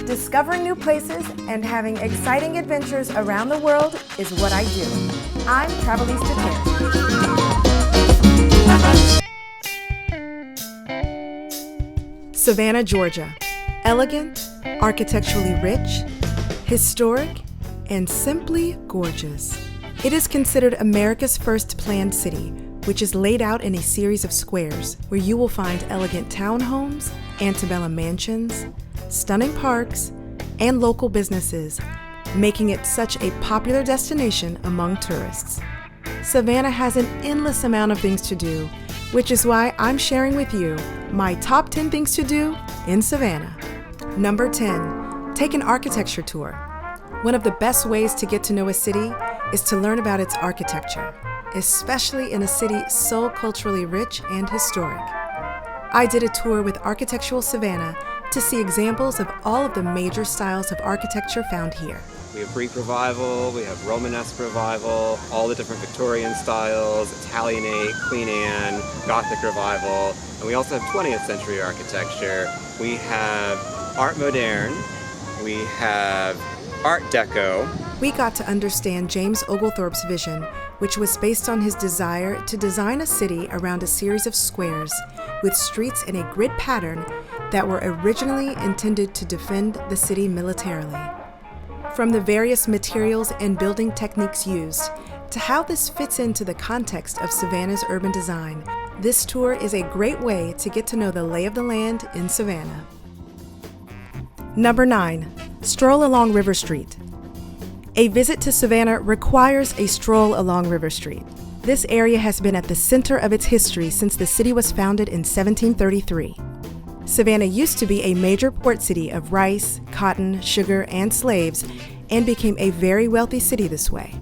Discovering new places and having exciting adventures around the world is what I do. I'm Travelista Teri. Savannah, Georgia. Elegant, architecturally rich, historic, and simply gorgeous. It is considered America's first planned city, which is laid out in a series of squares where you will find elegant townhomes, antebellum mansions, stunning parks, and local businesses, making it such a popular destination among tourists. Savannah has an endless amount of things to do, which is why I'm sharing with you my top 10 things to do in Savannah. Number 10, take an architecture tour. One of the best ways to get to know a city is to learn about its architecture, especially in a city so culturally rich and historic. I did a tour with Architectural Savannah to see examples of all of the major styles of architecture found here. We have Greek Revival, we have Romanesque Revival, all the different Victorian styles, Italianate, Queen Anne, Gothic Revival, and we also have 20th century architecture. We have Art Moderne, we have Art Deco. We got to understand James Oglethorpe's vision, which was based on his desire to design a city around a series of squares with streets in a grid pattern that were originally intended to defend the city militarily. From the various materials and building techniques used to how this fits into the context of Savannah's urban design, this tour is a great way to get to know the lay of the land in Savannah. Number 9, stroll along River Street. A visit to Savannah requires a stroll along River Street. This area has been at the center of its history since the city was founded in 1733. Savannah used to be a major port city of rice, cotton, sugar, and slaves, and became a very wealthy city this way.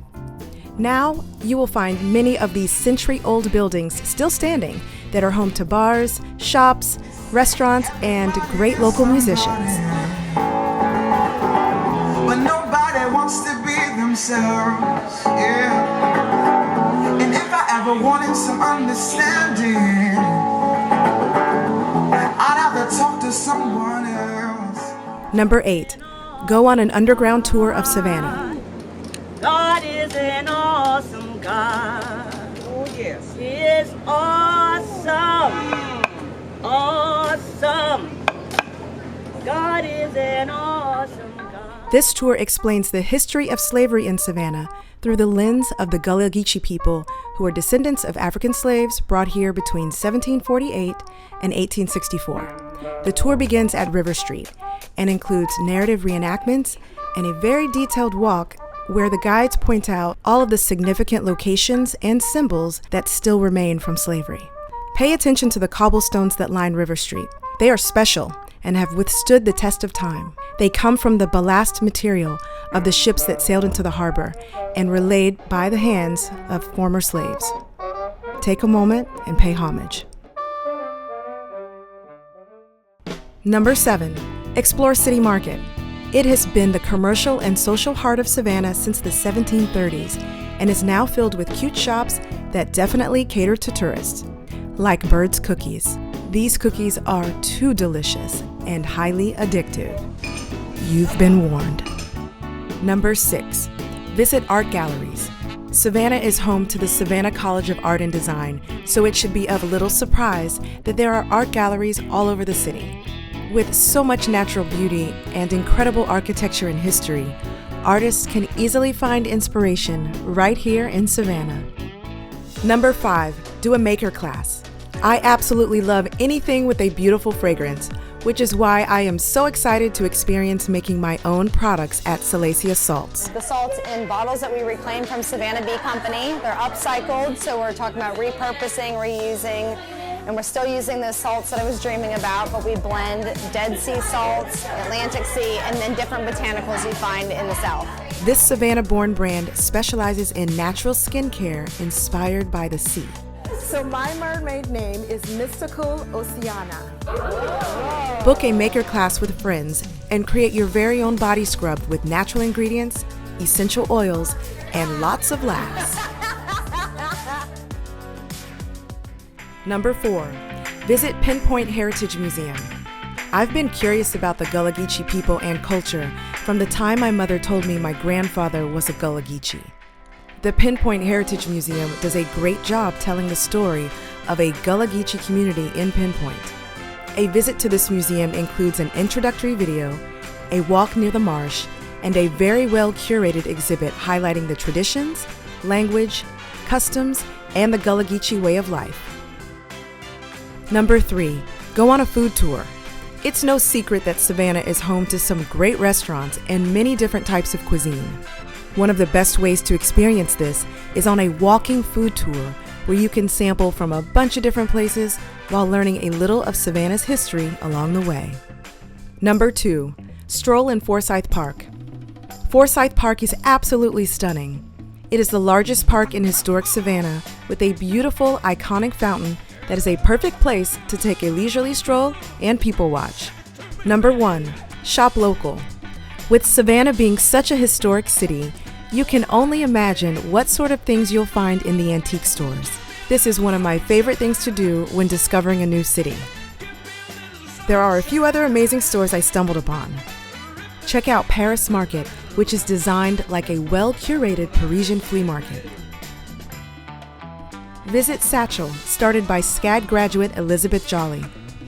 Now, you will find many of these century-old buildings still standing that are home to bars, shops, restaurants, and great local musicians. But nobody wants to be themselves, yeah. And if I ever wanted some understanding, I'd have to talk to someone else. Number 8, go on an underground tour of Savannah. God is an awesome God. Oh, yes. He is awesome. Awesome. God is an awesome God. This tour explains the history of slavery in Savannah through the lens of the Gullah Geechee people, who are descendants of African slaves brought here between 1748 and 1864. The tour begins at River Street and includes narrative reenactments and a very detailed walk where the guides point out all of the significant locations and symbols that still remain from slavery. Pay attention to the cobblestones that line River Street. They are special and have withstood the test of time. They come from the ballast material of the ships that sailed into the harbor and were laid by the hands of former slaves. Take a moment and pay homage. Number 7, explore City Market. It has been the commercial and social heart of Savannah since the 1730s and is now filled with cute shops that definitely cater to tourists. Like Bird's Cookies. These cookies are too delicious and highly addictive. You've been warned. Number 6, visit art galleries. Savannah is home to the Savannah College of Art and Design, so it should be of little surprise that there are art galleries all over the city. With so much natural beauty and incredible architecture and history, artists can easily find inspiration right here in Savannah. Number 5, do a maker class. I absolutely love anything with a beautiful fragrance, which is why I am so excited to experience making my own products at Salacia Salts. The salts in bottles that we reclaim from Savannah Bee Company, they're upcycled, so we're talking about repurposing, reusing, and we're still using those salts that I was dreaming about, but we blend Dead Sea salts, Atlantic Sea, and then different botanicals you find in the South. This Savannah-born brand specializes in natural skincare inspired by the sea. So my mermaid name is Mystical Oceana. Book a maker class with friends and create your very own body scrub with natural ingredients, essential oils, and lots of laughs. Number 4, visit Pinpoint Heritage Museum. I've been curious about the Gullah Geechee people and culture from the time my mother told me my grandfather was a Gullah Geechee. The Pinpoint Heritage Museum does a great job telling the story of a Gullah Geechee community in Pinpoint. A visit to this museum includes an introductory video, a walk near the marsh, and a very well curated exhibit highlighting the traditions, language, customs, and the Gullah Geechee way of life. Number 3, go on a food tour. It's no secret that Savannah is home to some great restaurants and many different types of cuisine. One of the best ways to experience this is on a walking food tour where you can sample from a bunch of different places while learning a little of Savannah's history along the way. Number 2, stroll in Forsyth Park. Forsyth Park is absolutely stunning. It is the largest park in historic Savannah with a beautiful, iconic fountain that is a perfect place to take a leisurely stroll and people watch. Number 1, shop local. With Savannah being such a historic city, you can only imagine what sort of things you'll find in the antique stores. This is one of my favorite things to do when discovering a new city. There are a few other amazing stores I stumbled upon. Check out Paris Market, which is designed like a well-curated Parisian flea market. Visit Satchel, started by SCAD graduate Elizabeth Jolly.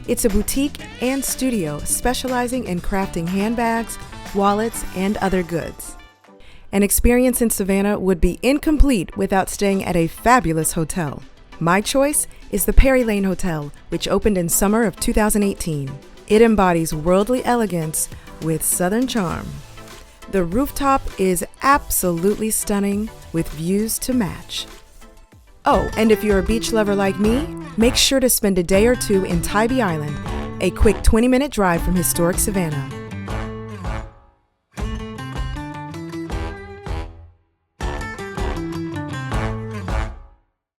It's a boutique and studio specializing in crafting handbags, wallets, and other goods. An experience in Savannah would be incomplete without staying at a fabulous hotel. My choice is the Perry Lane Hotel, which opened in summer of 2018. It embodies worldly elegance with southern charm. The rooftop is absolutely stunning with views to match. Oh, and if you're a beach lover like me, make sure to spend a day or two in Tybee Island, a quick 20-minute drive from historic Savannah.